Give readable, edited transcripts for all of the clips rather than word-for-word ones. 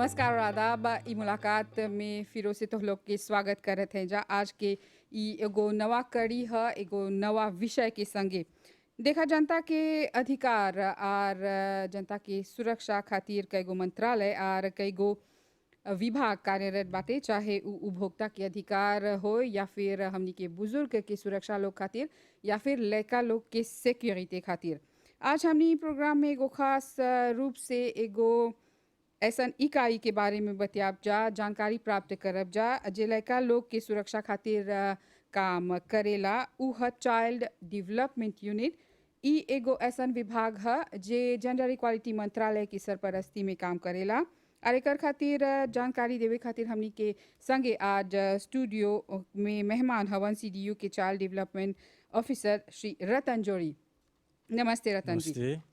नमस्कार और आदाब। ई मुलाकात में फिरो से तो लोग के स्वागत करत हैं। जा आज के ई एगो नवा कड़ी ह, एगो नवा विषय के संगे देखा जनता के अधिकार और जनता के सुरक्षा खातिर कईगो मंत्रालय और कईगो विभाग कार्यरत बाटे, चाहे उ उपभोक्ता के अधिकार हो या फिर हमनी के बुजुर्ग के सुरक्षा लोग खातिर या फिर लड़का लोग के सिक्योरिटी खातिर। आज हमनी प्रोग्राम में एगो खास रूप से एगो ऐसन इकाई के बारे में बतियाब जा, जानकारी प्राप्त करब जा जे लड़का लोग के सुरक्षा खातिर काम करेला। उ ह चाइल्ड डेवलपमेंट यूनिट। ई एगो ऐसन विभाग ह जे जेंडर इक्वालिटी मंत्रालय की सरपरस्ती में काम करेला। और एकर खातिर जानकारी देवे खातिर हमनी के संगे आज स्टूडियो में मेहमान हवन सीडीयू के child development officer Shri Ratan जोड़ी। नमस्ते रतन जी। नमस्ते।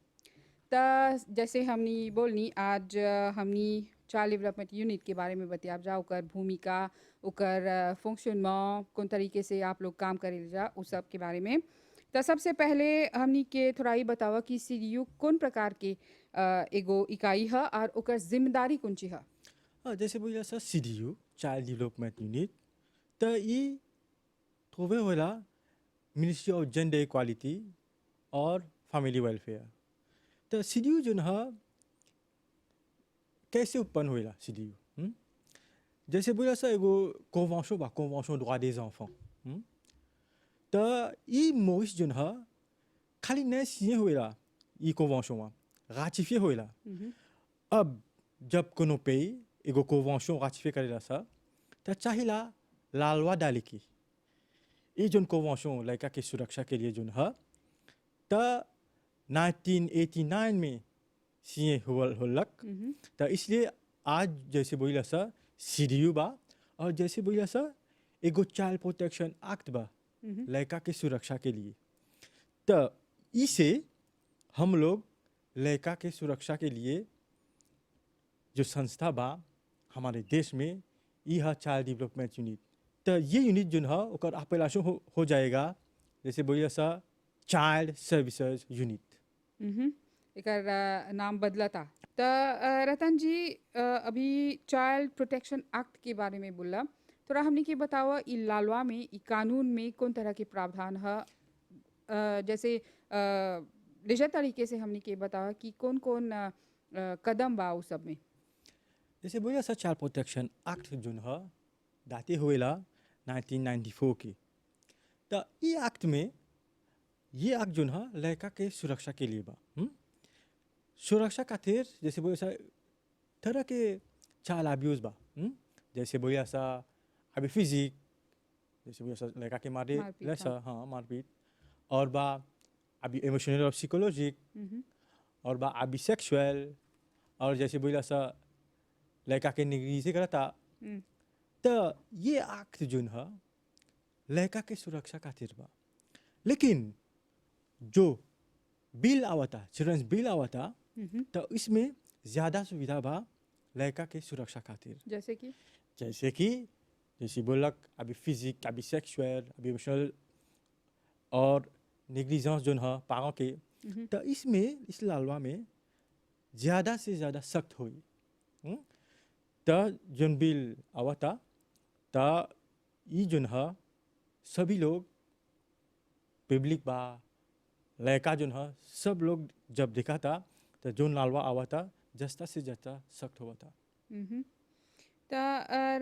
त जैसे हमनी बोलनी आज हमनी चाइल्ड डेवलपमेंट यूनिट के बारे में बतियाब जा, ओकर भूमिका, ओकर फंक्शन में कौन तरीके से आप लोग काम करेल जा, उस सब के बारे में। तो सबसे पहले हमनी के थोड़ा ही बतावा कि सीडीयू कौन प्रकार के एगो इकाई है और ओकर जिम्मेदारी कौन ची है। जैसे बोला सर CDU चाइल्ड डेवलपमेंट यूनिट तो ये थोवे होला मिनिस्ट्री ऑफ जेंडर इक्वालिटी और फैमिली वेलफेयर। तो CDU जो है कैसे उत्पन्न हुआ CDU? जैसे बोला सर एगो कन्वेंशन droit des enfants। तो ये मोइस जो है खाली नए सिए हुआ ये कन्वेंशन में राटिफिए हुआ। अब जब कोनो पे एगो कन्वेंशन राटिफिए करेला सा तो चाहिला लालवा डाली की ये जोन कन्वेंशन लड़का की सुरक्षा के लिए जोन है तो 1989 में सिए होलक। तो इसलिए आज जैसे बोला सा CDU बा और जैसे बोला सा एगो चाइल्ड प्रोटेक्शन एक्ट बा लड़का की सुरक्षा के लिए। तो इसे हम लोग लड़का के सुरक्षा के लिए जो संस्था बा हमारे देश में यह चाइल्ड डेवलपमेंट यूनिट। तो ये यूनिट जो है ओकर अपेलाशन हो जाएगा जैसे बोलिए सा चाइल्ड सर्विसेज यूनिट। एकर नाम बदलता। तो रतन जी अभी चाइल्ड प्रोटेक्शन एक्ट के बारे में बोला, थोड़ा हमने के बतावा ई लालवा में ई कानून में कौन तरह के प्रावधान है। जैसे निश्चित तरीके से हमने के बतावा कि कौन कौन कदम बा उस सब में। जैसे बोलिए सा चाइल्ड प्रोटेक्शन एक्ट जो है दाते हुएला 1994 की। तो ये एक्ट में ये एक्ट जो है लड़का के सुरक्षा के लिए बा। सुरक्षा खातिर जैसे बोलिए सा तरह के चाइल्ड अब्यूज बा। जैसे बोलिए सा अभी फिजिक जैसे बोलिए सा लड़का के मारे लैसा हाँ मारपीट और बा अभी इमोशनल और साइकोलॉजिक और बा अभी सेक्सुअल और जैसे बोलिए सा लड़का के निगरानी करता। तो ये एक्ट जो है लड़का के सुरक्षा खातिर बा। लेकिन जो बिल आवता चिल्ड्रंस बिल आवता तो इसमें ज़्यादा सुविधा बा लड़का के सुरक्षा खातिर। जैसे बोलक अभी फिजिक अभी सेक्सुअल अभी इमोशनल और नेग्लिजेंस जो है पारों के। तो इसमें इस लालवा में ज़्यादा से ज़्यादा सख्त हुई। तो जोन बिल आवता तो ये जोन है सभी लोग पब्लिक बा लड़का जोन है सब लोग जब देखा था तो जोन लालवा आवा था जस्ता से जस्ता सख्त हुआ था। तो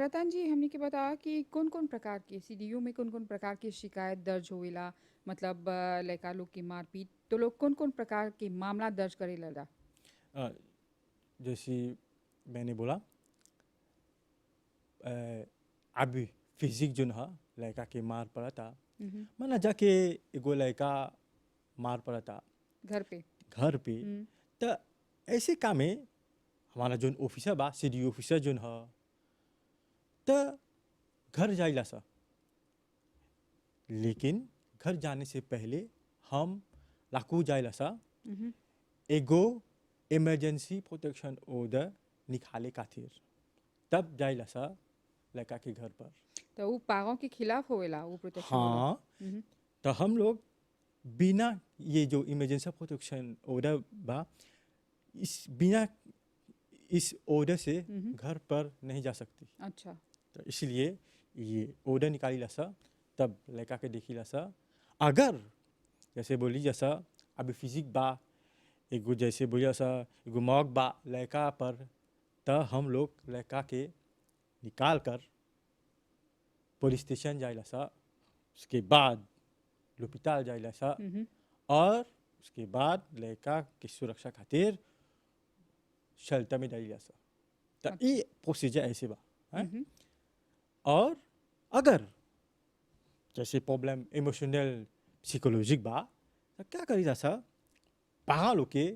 रतन जी हमने के बताया कि कौन कौन प्रकार के CDU में कौन कौन प्रकार की शिकायत दर्ज होइला, मतलब लड़का लोग की मारपीट तो लोग कौन कौन प्रकार के मामला दर्ज करे लगा। जैसे मैंने बोला अभी फिजिक जो है लड़का के मार पड़ा था माना जाके एगो लड़का मार पड़ा था घर पे। तो ऐसे काम में हमारा जो ऑफिसर बा CDU ऑफिसर जो है तो घर जाइला सा। लेकिन घर जाने से पहले हम लाकू जाइला सा एगो इमरजेंसी प्रोटेक्शन ऑर्डर निकाले खातिर तब जाइला सा लड़का के घर पर। तो वो पागों के खिलाफ होवेला वो प्रोटेक्शन हाँ। तो हम लोग बिना ये जो इमरजेंसी प्रोटेक्शन ऑर्डर बा इस बिना इस ऑर्डर से घर पर नहीं जा सकती। अच्छा। तो इसलिए ये ऑर्डर निकाली ला सा, तब लड़का के देखी ला सा। अगर जैसे बोली जैसा अभी फिजिक बा, एगो जैसे बोलिया सा एगो मौक बा लड़का पर, तो हम लोग लड़का के निकाल कर पुलिस स्टेशन जाइला सा, उसके बाद लुपिताल जाइला सा, और उसके बाद लड़का की सुरक्षा खातिर शेल्टर में डालिला सा। तो ये प्रोसीजर ऐसे बा हैं? और अगर जैसे प्रॉब्लम इमोशनल साइकोलॉजिक बा, तो क्या करी जा सा, पहाड़ लोग के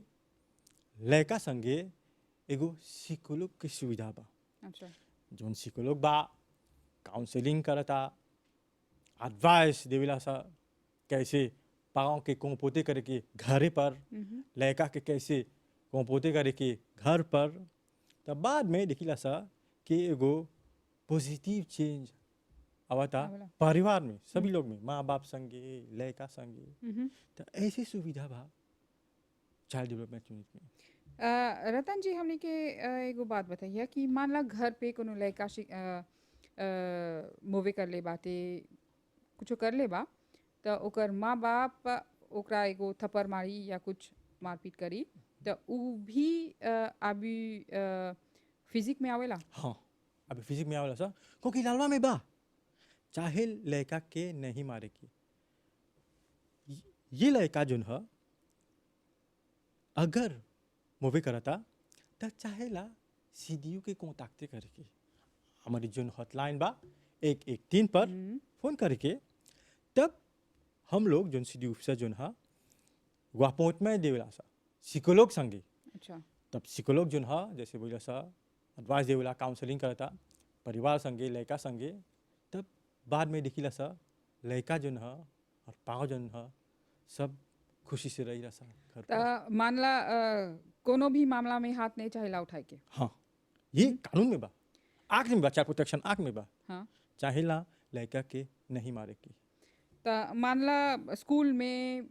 लड़का संगे एगो साइकोलॉग की सुविधा बा। अच्छा। जोन साइकोलॉग बा काउंसलिंग करता, एडवाइस देवेला सा, कैसे पाँव के कंपोते करे के घरे पर, लड़का के कैसे कंपोते करे के घर पर। तब बाद में देखिला सा कि एगो पॉजिटिव चेंज आवता परिवार में, सभी लोग में, माँ बाप संगे लड़का संगे। तो ऐसी सुविधा बा चाइल्ड डेवलपमेंट यूनिट में। रतन जी, हमने के एगो बात बताइए कि मान ला घर पे कोनो लड़का मूवी कर ले बाते, कुछ कर ले बा, तो ओकर माँ बाप ओकरा एगो थप्पड़ मारी या कुछ मारपीट करी, तो उ भी अभी फिजिक में आवेला। हाँ, अभी फिजिक में आवेला सा, क्योंकि लालवा में बा चाहे लड़का के नहीं मारे की। ये लड़का जोन है अगर मूवी करता, तो चाहेला सीडीयू के कॉन्टैक्ट करके हमारी जोन हॉटलाइन बा 113 पर फोन करके, तब हम लोग जोन सीडीयू से जोन है वो अपॉइंटमेंट देवेला सा साइकोलॉग संगे। अच्छा। तब साइकोलॉग जोन है जैसे बोला सा एडवाइस देवेला, काउंसलिंग करता परिवार संगे लड़का संगे। तब बाद में देखिला सा लड़का जोन है और पाँव जोन है सब खुशी से रही रहा सा घर पर। तो मान ला कोनो भी मामला में हाथ नहीं चाहेला उठाए के। हाँ, ये कानून में बा, आँख में बा, चाइल्ड प्रोटेक्शन आँख में बा। हाँ। चाहेला लड़का के नहीं मारे की। तो मान ला स्कूल में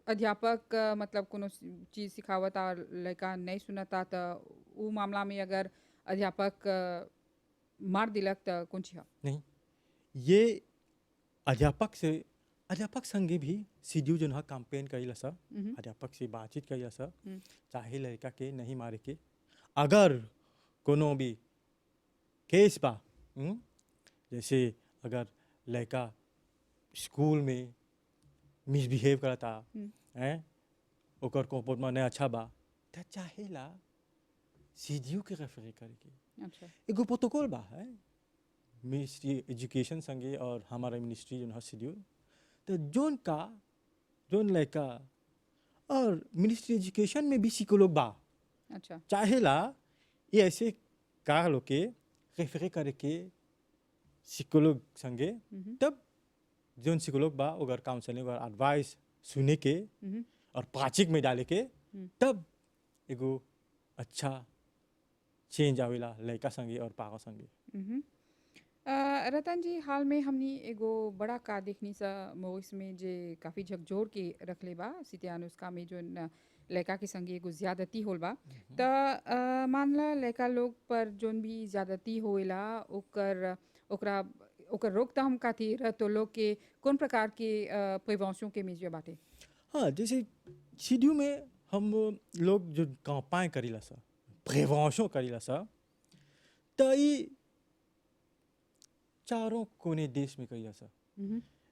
अध्यापक मतलब कोनो चीज़ सिखावता और लड़का नहीं सुनता, तो वो मामला में अगर अध्यापक मार दिलक तो कौन छिया? नहीं, ये अध्यापक संगे भी सीडीयू जो है कैंपेन करेला सा, अध्यापक से बातचीत करेला सा, चाहे लड़का के नहीं मारे के। अगर कोनो भी केस बा, जैसे अगर लड़का स्कूल में मिसबिहेव करता हैं, ओकर कंपोर्टमेंट नहीं अच्छा बा, तो चाहेला सीडीयू के रेफर करके। अच्छा। एगो प्रोटोकॉल बा है मिनिस्ट्री एजुकेशन संगे और हमारा मिनिस्ट्री जो है सीडीयू, तो जोन लड़का और मिनिस्ट्री एजुकेशन में भी साइकोलॉग बा। अच्छा। चाहेला ये ऐसे का लोग के रेफर करके साइकोलॉग संगे, तब जोन साइकोलॉग बा अगर काउंसलिंग और एडवाइस सुने के और प्राचिक में डाले के, तब एगो अच्छा चेंज आवेला लड़का संगे और पागा संगे। रतन जी, हाल में हमनी एगो बड़ा का देखनी सा मोइस में जे काफ़ी झकझोर के रखले बा सितियानुस्का में जो लड़का के संगे एगो ज्यादती होल बा। तो मान ला लड़का लोग पर जोन भी ज्यादती होएला ओकरा ओकर रोकथाम खातिर तो लोग के कौन प्रकार के प्रिवेंशन के मेजर बाटे? हाँ, जैसे सीडीयू में हम लोग जो कैंपेन करीला सा, प्रिवेंशन करीला सा, तो ये चारों कोने देश में करीला सा।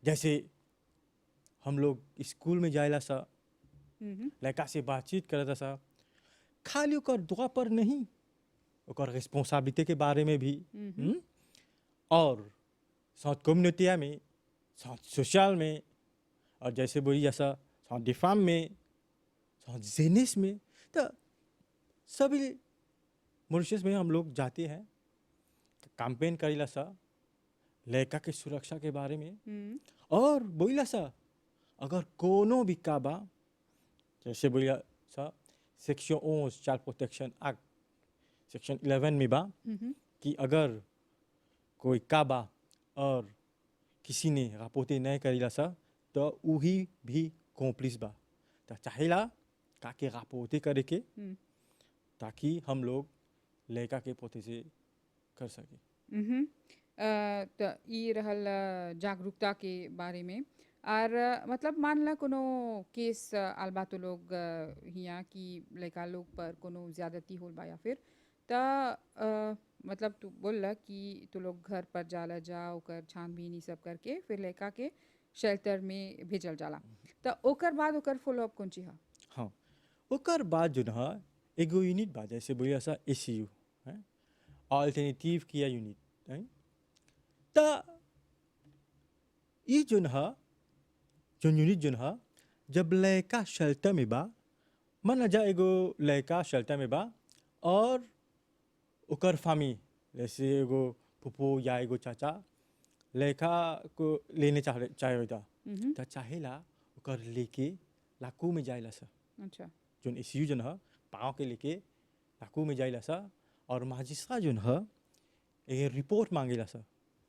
जैसे हम लोग स्कूल में जाइला सा, लड़का से बातचीत करता सा, खाली ओकर दुआ पर नहीं, ओकर रिस्पांसिबिलिटी के बारे में भी, और साथ कम्युनिटी में, साथ सोशल में, और जैसे बोली जैसा साथ डिफाम में, साथ जेनिस में। तो सभी मॉरिशस में हम लोग जाते हैं, कैंपेन करीला सा लड़का के सुरक्षा के बारे में, और बोला सा अगर कोनो भी काबा, जैसे बोला सा section 11 child protection act section 11 में बा कि अगर कोई काबा और किसी ने रापोते नहीं करीला सा, तो वही भी कॉम्प्लिस बा। तो चाहेला काके रापोते करे के, ताकि हम लोग लड़का के पोते से कर सके। तो ई रहल जागरूकता के बारे में। और मतलब मान ला कोनो केस आलबा तो लोग हिया कि लड़का लोग पर कोनो ज्यादती होल बा या फिर त मतलब तू बोलला कि तू लोग घर पर जाला जा ओकर छानबीन ई सब करके फिर लड़का के शेल्टर में भेजल जाला। त ओकर बाद ओकर फॉलो अप कौन ची हा? हाँ, ओकर बाद जो ना एगो यूनिट बा जैसे बोलिया सा एसीयू है, अल्टरनेटिव किया यूनिट है। त ई जो ना जो यूनिट जो ना जब लड़का शेल्टर में बा, मान जा एगो लड़का शेल्टर में बा और ओकर फामी जैसे एगो फुफू या एगो चाचा लड़का को लेने चाहे था, तो चाहेला ओकर लेके लाकू में जाएला सा। अच्छा। जोन एसीयू जोन है पाँव के लेके लाकू में जाइला सा और मजिस्ट्रेट जोन है एक रिपोर्ट मांगेला सा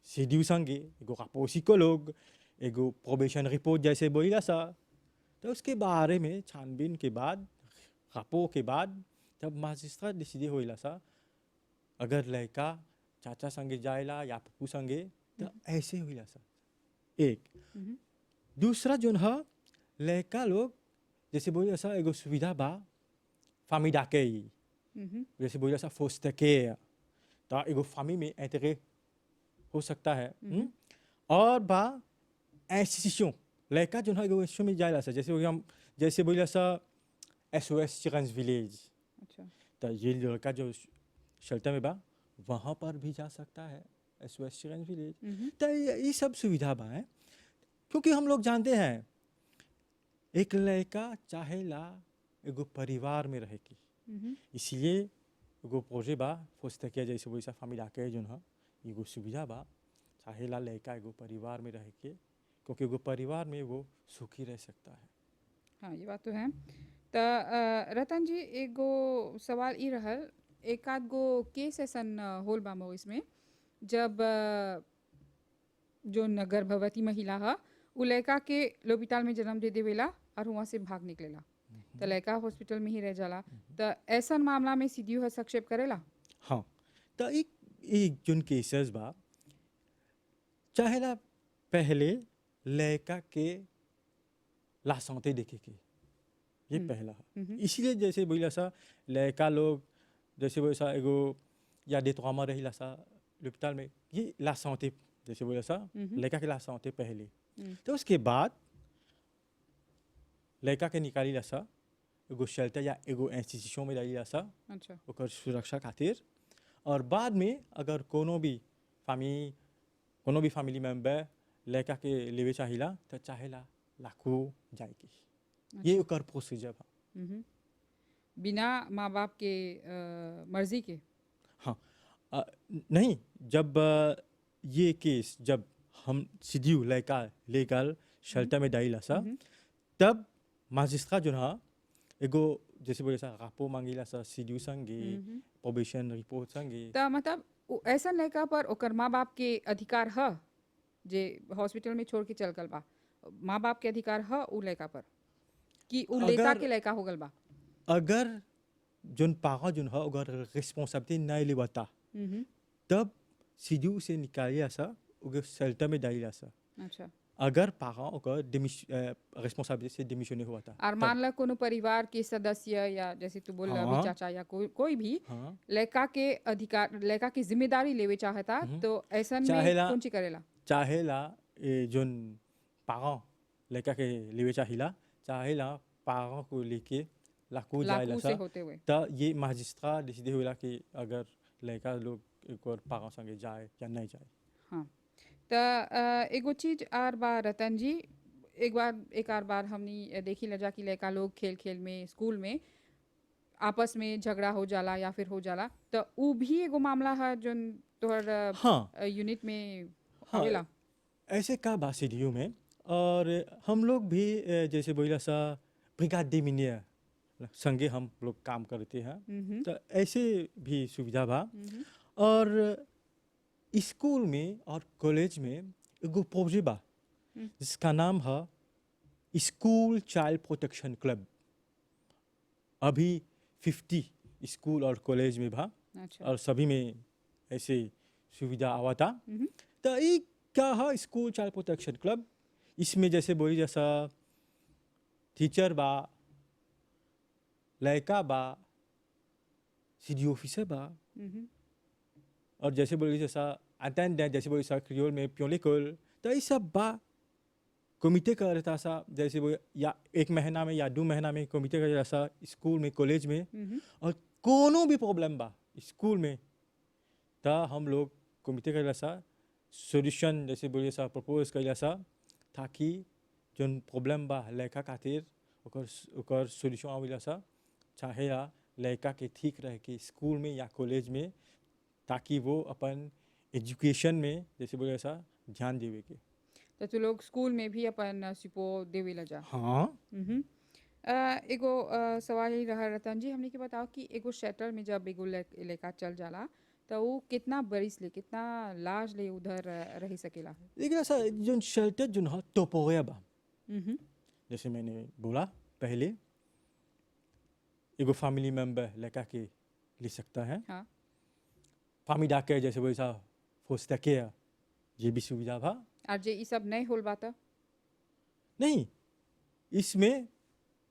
सीडीयू संगे एगो कापोसिको लोग एगो प्रोबेशन रिपोर्ट जैसे बोलिला सा। तो उसके बारे में छानबीन के बाद कापो के बाद तब मजिस्ट्रेट डिसीजन होइला सा अगर लड़का चाचा संगे जाएला या पप्पू संगे तो ऐसे होइला सा। एक दूसरा जोन है लड़का लोग जैसे बोलिया सा एगो सुविधा बा फामी डाके जैसे बोलिया सा फोस्टर केयर, तो एगो फामी में इंटरेस्ट हो सकता है। और बा इंस्टीट्यूशन लड़का जो है एगो इंस्टीट्यूशन में जाएला सा जैसे बोलिया सा SOS चिल्ड्रंस विलेज। अच्छा। तो ये लड़का जो शेल्टर में बा वहाँ पर भी जा सकता है SOS चिल्ड्रंस विलेज। तो ये सब सुविधा बा है क्योंकि हम लोग जानते हैं एक लड़का चाहेला एगो परिवार में रहे की, इसलिए एगो प्रोजेक्ट बा फोस्टर केयर जैसे वैसा फामी डाके जो है एगो सुविधा बा चाहेला लड़का एगो परिवार में रहे के क्योंकि एगो परिवार में वो सुखी रह सकता है। हाँ ये बात तो है। तो रतन जी एगो सवाल ई रहल एक आध गो केस ऐसन होल बा मो इसमें जब जो गर्भवती महिला है उ लड़का के लोपिताल में जन्म दे देवेला और वहाँ से भाग निकलेला तो लड़का हॉस्पिटल में ही रह जाला। तो ऐसा मामला में सीडीयू हस्तक्षेप करेला? हाँ, तो एक जोन केसेस बा चाहेला पहले लड़का के लाशंते देखे के ये पहला है। इसीलिए जैसे बोला सा लड़का लोग जैसे वैसा एगो या देतवामा रही सा लोपिताल में ये लाशंते जैसे बोला सा लड़का के लाशंते पहले, तो उसके बाद लड़का के निकाली ला सा एगो शेल्टर या एगो इंस्टीट्यूशन में डाली ला सा। अच्छा। ओकर सुरक्षा खातिर। और बाद में अगर कोनो भी फैमिली मेंबर लड़का के लेवे चाहिला तो चाहेला लाखों जाएगी। अच्छा। ये ओकर प्रोसीजर बा बिना माँ बाप के मर्जी के। हाँ नहीं, जब ये केस जब हम सीडीयू लड़का लेकर शेल्टर में डाली ला सा तब मजिस्ट्रेट जो है एगो जैसे बोले सा रापो मांगीला सा सीडीयू संगे प्रोबेशन रिपोर्ट संगे। तो मतलब ऐसा लड़का पर ओकर माँ बाप के अधिकार है जे हॉस्पिटल में छोड़ के चल गल बा, माँ बाप के अधिकार है उ लड़का पर कि उ लड़का के लड़का हो गल बा। अगर जोन पागा जोन है अगर रिस्पांसिबिलिटी नहीं लेवाता तब सीडीयू से निकालिया सा उगे शेल्टर में डालिया सा। अच्छा। अगर पागा ओकर रिस्पांसिबिलिटी से डिमिशने हुआ था और मान ला कोनो परिवार के सदस्य या जैसे तू बोल रहा चाचा या कोई भी लड़का के अधिकार लड़का की जिम्मेदारी लेवे चाहता तो ऐसा में कौन ची करेला? चाहेला जोन पागा लड़का के लेवे चाहेला पागा को लेके लाकू जाएला सा तो ये मजिस्ट्रेट डिसीजन होला कि अगर लड़का लोग एक और पागा संगे जाए या नहीं जाए। हाँ, तो एगो चीज आर बार रतन जी एक आर बार हमनी देखी लजा कि लड़का लोग खेल खेल में स्कूल में आपस में झगड़ा हो जाला या फिर हो जाला तो उ भी एगो मामला है जो तोहर यूनिट में आवेला। ऐसे का बा सीडीयू में और हम लोग भी जैसे बोला सा ब्रिगेड डिमिनियर संगे हम लोग काम करते हैं तो ऐसे भी सुविधा बा। और स्कूल में और कॉलेज में एगो प्रोजेक्ट बा जिसका नाम है स्कूल चाइल्ड प्रोटेक्शन क्लब। अभी 50 स्कूल और कॉलेज में बा अच्छा। और सभी में ऐसे सुविधा आवा था। मम्म, तो ये क्या है स्कूल चाइल्ड प्रोटेक्शन क्लब, इसमें जैसे बोली जैसा टीचर बा, लड़का बा, सीडी ऑफिसर बा, मम्म, और जैसे बोली जैसा अटेंडेंट, जैसे बोली सा क्रियोल में प्योलिकल, तो ये सब बा कमिटे का रहता सा, जैसे वो या एक महीना में या 2 महीना में कमिटे का जैसा स्कूल में कॉलेज में। मम्म, और कोनो भी प्रॉब्लम बा स्कूल में, तो हम लोग कमिटे का जैसा सॉल्यूशन जैसे बोलिए सा प्रपोज कर जैसा, ताकि जो प्रॉब्लम बा लड़का खातिर ओकर ओकर सॉल्यूशन आवे जैसा, चाहे लड़का के ठीक रहे के स्कूल में या कॉलेज में, ताकि वो अपन एजुकेशन में जैसे बोले ऐसा ध्यान देवे के। तो तू लोग स्कूल में भी अपन सिपो देवे ला जा। हाँ। मम्म। एगो सवाल यही रहा रतन जी, हमने के बताओ कि एगो शेटर में जब एगो लेका चल जाला तो वो कितना बरिस ले, कितना लाज ले उधर रह सकेला। लेकिन ऐसा जो शेल्टर जो है टोपोया बा, मम्म, जैसे मैंने बोला पहले, एगो फैमिली मेंबर लड़का के ले सकता है, हाँ। फैमिली डाके जैसे वैसा फोस्टर केयर, ये भी सुविधा बा। और जे ये सब नहीं होल बात। नहीं, इसमें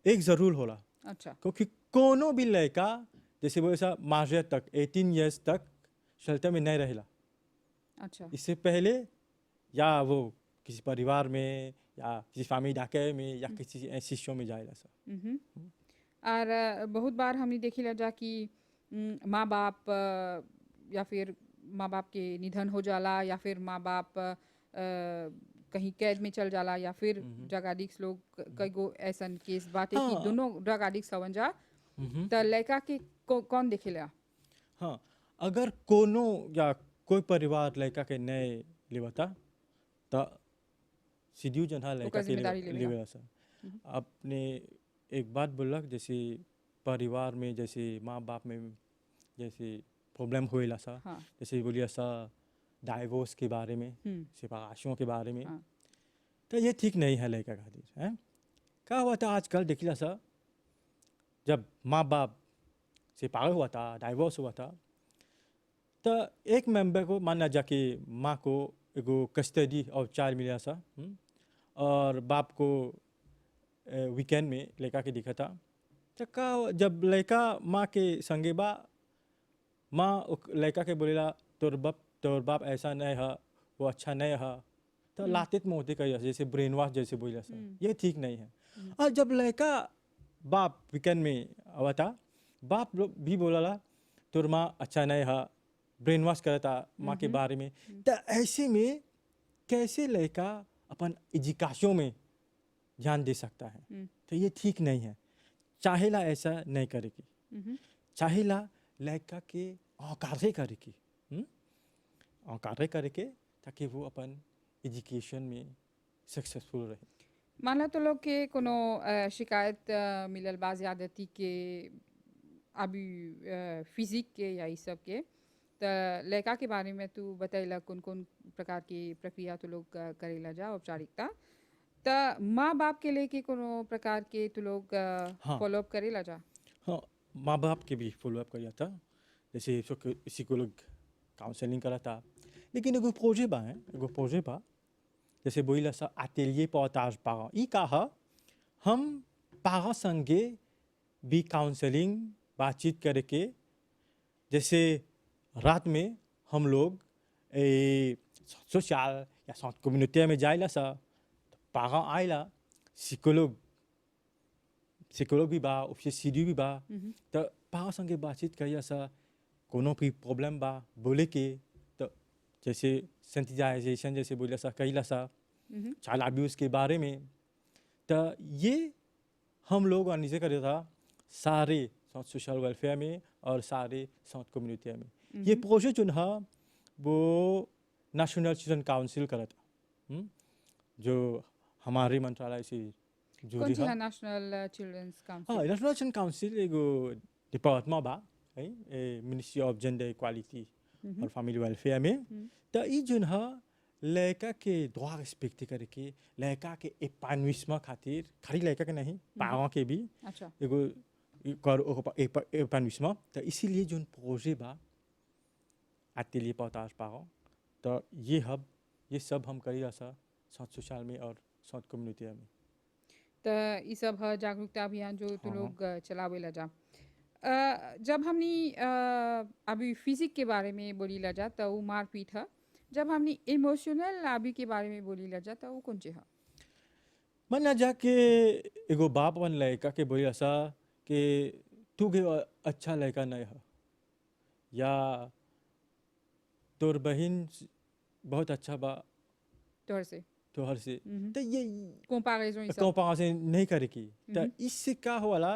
एक ज़रूर होला, अच्छा। क्योंकि कोनो भी लड़का जैसे वैसा मार्जे तक 18 इयर्स तक शेल्टर में नहीं रहेला। अच्छा। इससे पहले या वो किसी परिवार में या किसी फैमिली डाके में या किसी इंस्टीट्यूशन में जाएगा सा। मम्म। और बहुत बार हमने देखी ला जा कि माँ बाप या फिर माँ बाप के निधन हो जाला, या फिर माँ बाप कहीं कैद में चल जाला, या फिर ड्रग एडिक्ट्स लोग कई गो ऐसन केस बाटे कि हाँ। दोनों ड्रग एडिक्ट्स हवन जा। मम्म। तो लड़का के कौन देखेला। हाँ, अगर कोनो या कोई परिवार लड़का के नहीं लेवता, तो सीधू जन हाँ लड़का ओकर के जिम्मेदारी लेवेला। लेवेला सा। आपने एक बात बोला जैसे परिवार में जैसे माँ बाप में जैसे प्रॉब्लम होएला सा, हाँ। जैसे बोलिए सा डाइवोर्स के बारे में, सेपरेशन के बारे में, हाँ। तो ये ठीक नहीं है लड़का खातिर है। क्या हुआ था आजकल देखिला सा, जब माँ बाप सेपरेट हुआ था, डाइवोर्स हुआ था, तो एक मेंबर को माना जाके माँ को एगो कस्टडी और चार्ज मिला सा, और बाप को वीकेंड में लड़का के दिखा था। तो का जब लड़का माँ के संगे बा, माँ लड़का के बोलेला तोर बाप ऐसा नहीं है, वो अच्छा नहीं है, तो लाते मोहते कर जैसे ब्रेन वॉश जैसे बोला सा, ये ठीक नहीं है। और जब लड़का बाप वीकेंड में आवा था, बाप लोग भी बोला तोर माँ अच्छा नहीं है, ब्रेन वॉश करता माँ के बारे में। तो ऐसे में कैसे लड़का अपन एजुकेशन में ध्यान दे सकता है, तो ये ठीक नहीं है। चाहेला ऐसा नहीं करेगी, चाहेला लड़का के औकारे करेगी, औकारे करके, ताकि वो अपन एजुकेशन में सक्सेसफुल रहे। माना तो लोग के कोनो शिकायत मिलल बा ज्यादती के, अभी फिजिक के या इस सब के, तो लड़का के बारे में तू बतैला कौन कौन प्रकार की प्रक्रिया तो लोग करेला जा औपचारिकता, तो माँ बाप के लेके कोनो प्रकार के तू लोग हाँ। फॉलोअप करेला जा। हाँ, माँ बाप के भी फॉलोअप कर जाता, जैसे इसी को लोग काउंसलिंग करा था। लेकिन एगो प्रोजेक्ट बा है, एगो प्रोजेक्ट बा जैसे बोला सा अटेलिए पौताज पारा, ई कहा हम पारा संगे भी काउंसलिंग बातचीत करके, जैसे रात में हम लोग सोशल या साउथ कम्युनिटी में जाइला सा, तो पारा आइला, साइकोलॉग भी बा, ऑफिस सीडी भी बा, तो पारा संगे बातचीत करिया सा, कोनो भी प्रॉब्लम बा बोले के, तो जैसे सेंसिटाइजेशन जैसे बोला सा कहिला सा चाइल्ड अब्यूज़ के बारे में, तो ये हम लोग ऑर्गेनाइज कर था सारे साउथ सोशल वेलफेयर में और सारे साउथ कम्युनिटी में। ये प्रोजेक्ट जो है वो नेशनल चिल्ड्रन काउंसिल करा था, जो हमारे मंत्रालय से कौन जुड़ी सी है। है नेशनल चिल्ड्रंस हाँ, काउंसिल। नेशनल चिल्ड्रन काउंसिल एगो डिपार्टमेंट बा है, मिनिस्ट्री ऑफ जेंडर इक्वालिटी और फैमिली वेलफेयर में। तो ये जो है लड़का के दुआ रिस्पेक्ट करके, लड़का के एपान्विसमेंट खातिर, खाली लड़का के नहीं पावा के भी अच्छा। एगो कर एपान्विसमेंट, तो इसीलिए जो प्रोजेक्ट बा atelier partage parents तो ये सब हम करी रहा साथ सोशल में और साथ कम्युनिटी में। तो ये सब है जागरूकता अभियान जो तू हाँ लोग चलावे ला जा। जब हमनी अभी फिजिक के बारे में बोली ला जा तो वो मारपीट है। जब हमनी इमोशनल अभी के बारे में बोली ला जा तो वो कौन चे है? मन ना जाके एगो बाप अपन लड़का के बोली रहा कि तू के अच्छा लड़का नहीं है या तोर बहन बहुत अच्छा बा तोहर से तोहर से तो ये कंपैरिजन ये सब। कंपैरिजन नहीं करे की तो इससे क्या होला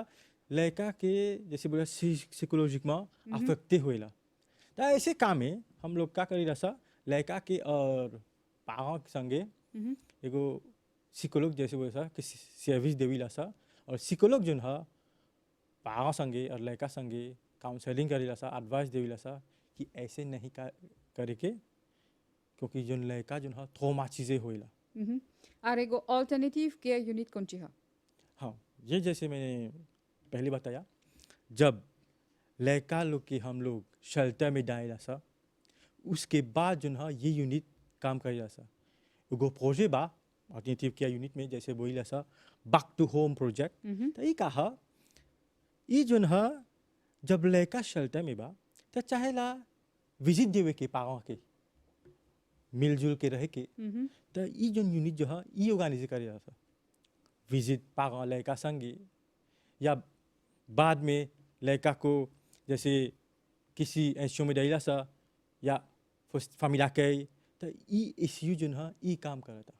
लड़का के जैसे बोला साइकोलॉजिक में अफेक्टे होएला। तो ऐसे काम में हम लोग क्या करी रहा लड़का के और पापा के संगे एगो साइकोलॉग जैसे बोला कि सर्विस देवी ला और साइकोलॉग जो है पापा संगे और लड़का संगे काउंसलिंग करी ला एडवाइस देवी ला कि ऐसे नहीं करे के क्योंकि जो लड़का जो है ट्रॉमा चीज़ें होएला। और एगो अल्टरनेटिव केयर यूनिट कौन ची है? हाँ ये जैसे मैंने पहले बताया जब लड़का लोग के हम लोग शेल्टर में डाले सा उसके बाद जो है ये यूनिट काम करेगा सा एगो प्रोजेक्ट बा अल्टरनेटिव केयर यूनिट में जैसे बोला सा बैक टू होम प्रोजेक्ट। तो ये कहा ये जो है जब लड़का शेल्टर में बा तो चाहेला विजिट देवे के पारों के मिलजुल के रह के तो ये जो यूनिट जो है ये ऑर्गेनाइज करेगा सा विजिट पारों लड़का संगे या बाद में लड़का को जैसे किसी एनजीओ में डाला सा या फैमिली के तो ये इश्यू जो है ये काम करता।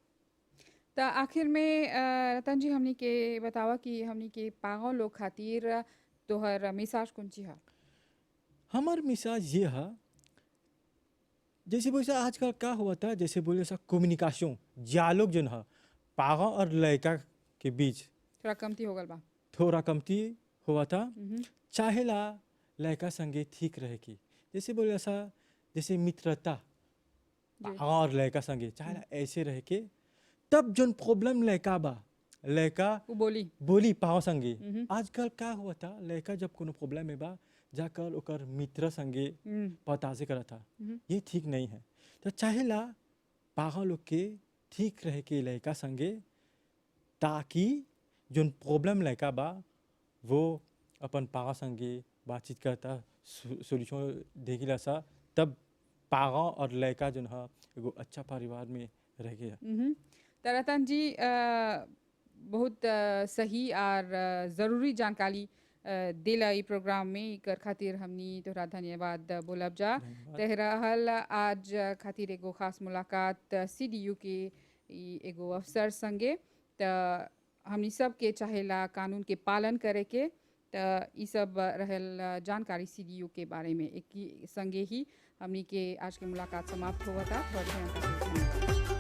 तो आखिर में रतन जी हमनी के बतावा कि हमनी के पागल लोग खातिर तोहर मिसाज कौन ची है? हमार मिसाज ये है जैसे बोले आजकल क्या हुआ था जैसे बोले सा कम्युनिकेशन डायलॉग जो है पागल और लड़का के बीच थोड़ा कमती हो गल बा। थोड़ा कमती हुआ था। चाहेला लड़का संगे ठीक रहे की जैसे बोले सा जैसे मित्रता और लड़का संगे चाहेला ऐसे रहे के तब जो प्रॉब्लम लड़का बा लड़का वो बोली पाओ संगे। आजकल क्या हुआ था लड़का जब कोनो प्रॉब्लम में बा जाकर ओकर मित्र संगे पता से करा था ये ठीक नहीं है। तो चाहेला पागल लोग के ठीक रहे के लड़का संगे ताकि जो प्रॉब्लम लड़का बा वो अपन पागल संगे बातचीत करता सोल्यूशन देखिला सा तब पागल और लड़का जो है एगो अच्छा परिवार में रह गया। तो रतन जी बहुत सही और ज़रूरी जानकारी दिला ई प्रोग्राम में कर खातिर हमनी तोहरा धन्यवाद बोलब जा। तेहराहल आज खातिर एगो खास मुलाकात CDU के एगो अफसर संगे तो हमनी सब के चाहेला कानून के पालन करे के तो ये सब रहल जानकारी CDU के बारे में एक ही संगे ही हमनी के आज के मुलाकात समाप्त हुआ था।